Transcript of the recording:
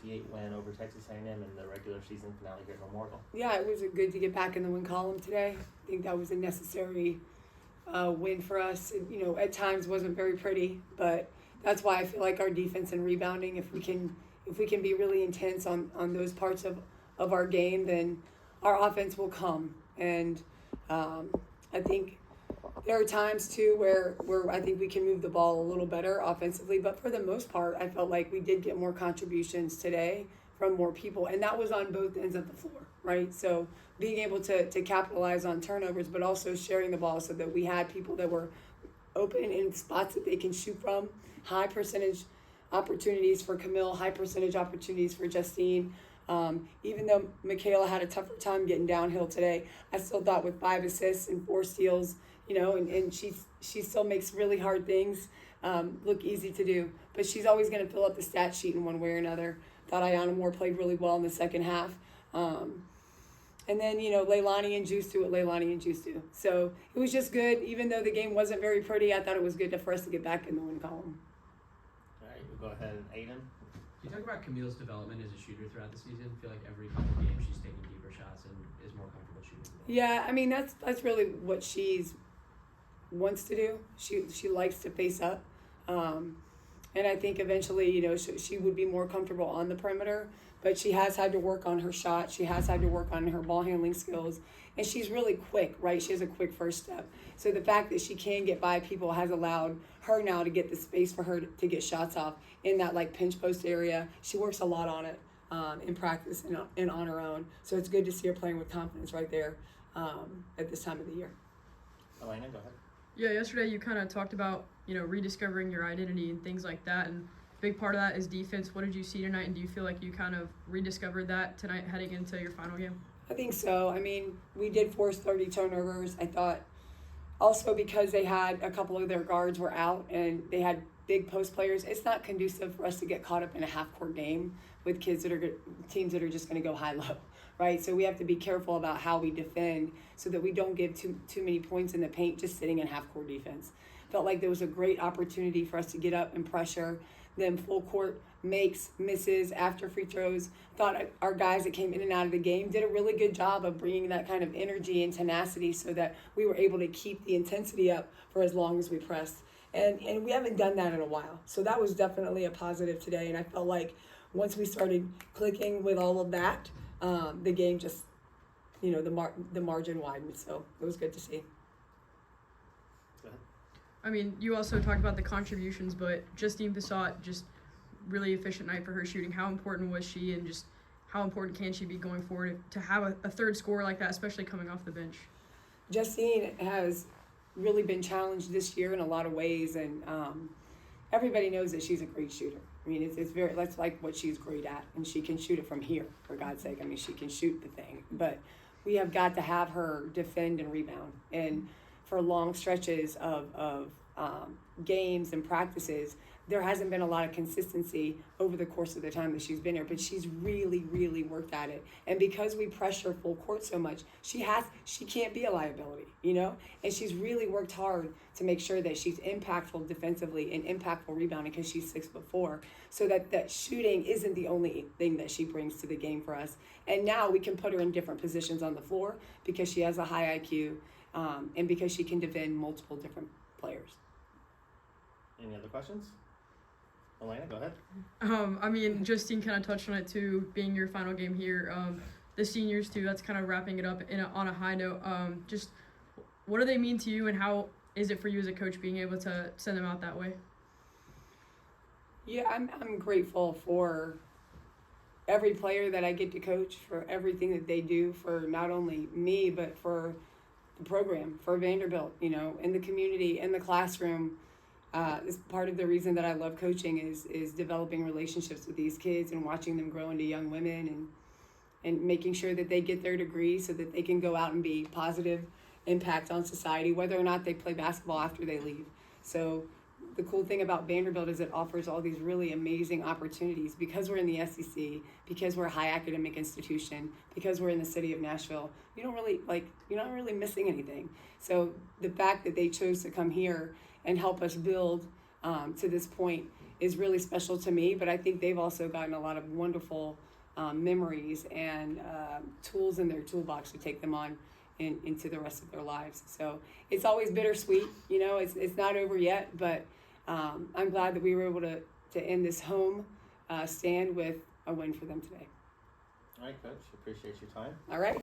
58 win over Texas A&M in the regular season finale here at Memorial. Yeah, it was good to get back in the win column today. I think that was a necessary win for us. It, at times wasn't very pretty, but that's why I feel like our defense and rebounding, if we can be really intense on those parts of our game, then our offense will come. And I think there are times too where I think we can move the ball a little better offensively, but for the most part, I felt like we did get more contributions today from more people, and that was on both ends of the floor, right? So being able to capitalize on turnovers, but also sharing the ball so that we had people that were open in spots that they can shoot from, high percentage opportunities for Camille, high percentage opportunities for Justine. Even though Michaela had a tougher time getting downhill today, I still thought with 5 assists and 4 steals, and she still makes really hard things look easy to do. But she's always going to fill up the stat sheet in one way or another. Thought Ayana Moore played really well in the second half. And then, Leilani and Juice do what Leilani and Juice do. So it was just good. Even though the game wasn't very pretty, I thought it was good for us to get back in the win column. All right, we'll go ahead and Aiden. Can you talk about Camille's development as a shooter throughout the season? I feel like every couple of games she's taking deeper shots and is more comfortable shooting. Yeah, I mean, that's really what she's wants to do. She likes to face up. And I think eventually, she would be more comfortable on the perimeter, but she has had to work on her shot. She has had to work on her ball handling skills, and she's really quick, right? She has a quick first step. So the fact that she can get by people has allowed her now to get the space for her to get shots off in that pinch post area. She works a lot on it in practice and on her own. So it's good to see her playing with confidence right there at this time of the year. Elena, go ahead. Yeah, yesterday you kind of talked about, rediscovering your identity and things like that, and a big part of that is defense. What did you see tonight, and do you feel like you kind of rediscovered that tonight heading into your final game? I think so. I mean, we did force 30 turnovers. I thought also because they had a couple of their guards were out and they had big post players, it's not conducive for us to get caught up in a half-court game with teams that are just going to go high-low, right? So we have to be careful about how we defend so that we don't give too many points in the paint just sitting in half-court defense. Felt like there was a great opportunity for us to get up and pressure them full court makes, misses, after free throws. Thought our guys that came in and out of the game did a really good job of bringing that kind of energy and tenacity so that we were able to keep the intensity up for as long as we pressed. And we haven't done that in a while. So that was definitely a positive today. And I felt like once we started clicking with all of that, the game just, the margin widened. So it was good to see. Go ahead. I mean, you also talked about the contributions, but Justine Pissott, just really efficient night for her shooting. How important was she, and just how important can she be going forward to have a third scorer like that, especially coming off the bench? Justine has really been challenged this year in a lot of ways, and everybody knows that she's a great shooter. I mean, that's like what she's great at, and she can shoot it from here, for God's sake. I mean, she can shoot the thing, but we have got to have her defend and rebound. And for long stretches of games and practices, there hasn't been a lot of consistency over the course of the time that she's been here, but she's really, really worked at it. And because we pressure full court so much, she can't be a liability, and she's really worked hard to make sure that she's impactful defensively and impactful rebounding because she's 6'4", so that shooting isn't the only thing that she brings to the game for us. And now we can put her in different positions on the floor because she has a high IQ and because she can defend multiple different players. Any other questions? Elena, go ahead. I mean, Justine kind of touched on it too, being your final game here. The seniors too, that's kind of wrapping it up on a high note. Just what do they mean to you, and how is it for you as a coach being able to send them out that way? Yeah, I'm grateful for every player that I get to coach, for everything that they do for not only me, but for the program, for Vanderbilt, in the community, in the classroom. Is part of the reason that I love coaching is developing relationships with these kids and watching them grow into young women and making sure that they get their degree so that they can go out and be positive impact on society, whether or not they play basketball after they leave. So the cool thing about Vanderbilt is it offers all these really amazing opportunities because we're in the SEC, because we're a high academic institution, because we're in the city of Nashville. You're not really missing anything. So the fact that they chose to come here and help us build to this point is really special to me, but I think they've also gotten a lot of wonderful memories and tools in their toolbox to take them on into the rest of their lives. So it's always bittersweet, you know, it's not over yet, but I'm glad that we were able to end this home stand with a win for them today. All right, Coach. Appreciate your time. All right.